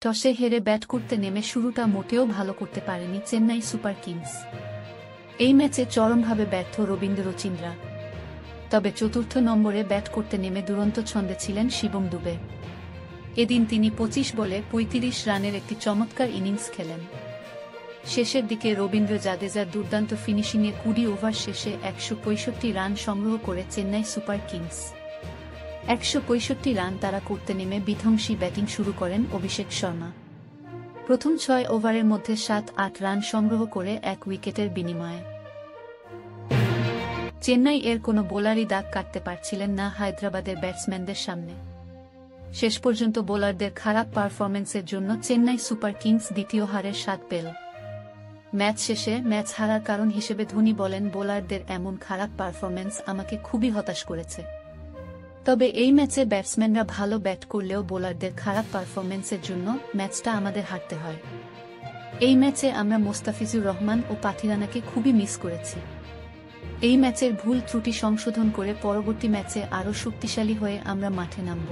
টসে হেরে ব্যাট করতে নেমে শুরুটা মোটেও ভালো করতে পারেনি চেন্নাই সুপার কিংস। এই ম্যাচে চরমভাবে ব্যর্থ রবীন্দ্র রচিন্দ্রা। তবে চতুর্থ নম্বরে ব্যাট করতে নেমে দুরন্ত ছন্দে ছিলেন শিবম দুবে। এদিন তিনি ২৫ বলে ৩৫ রানের একটি চমৎকার ইনিংস খেলেন। শেষের দিকে রবীন্দ্র জাদেজার দুর্দান্ত ফিনিশিংয়ে ২০ ওভার শেষে ১৬৫ রান সংগ্রহ করে চেন্নাই সুপার কিংস। ১৬৫ রান তারা করতে নেমে বিধ্বংসী ব্যাটিং শুরু করেন অভিষেক শর্মা। প্রথম ৬ ওভারের মধ্যে ৭-৮ রান সংগ্রহ করে ১ উইকেটের বিনিময়ে। চেন্নাই এর কোনো বোলারই দাগ কাটতে পারছিলেন না হায়দ্রাবাদের ব্যাটসম্যানদের সামনে। শেষ পর্যন্ত বোলারদের খারাপ পারফরম্যান্সের জন্য চেন্নাই সুপার কিংস দ্বিতীয় হারের স্বাদ পেল। ম্যাচ শেষে ম্যাচ হারার কারণ হিসেবে ধোনি বলেন, বোলারদের এমন খারাপ পারফরম্যান্স আমাকে খুবই হতাশ করেছে। তবে এই ম্যাচে ব্যাটসম্যানরা ভালো ব্যাট করলেও বোলারদের খারাপ পারফরম্যান্সের জন্য ম্যাচটা আমাদের হারতে হয়। এই ম্যাচে আমরা মোস্তাফিজুর রহমান ও পাথিরানাকে খুবই মিস করেছি। এই ম্যাচের ভুল ত্রুটি সংশোধন করে পরবর্তী ম্যাচে আরও শক্তিশালী হয়ে আমরা মাঠে নামব।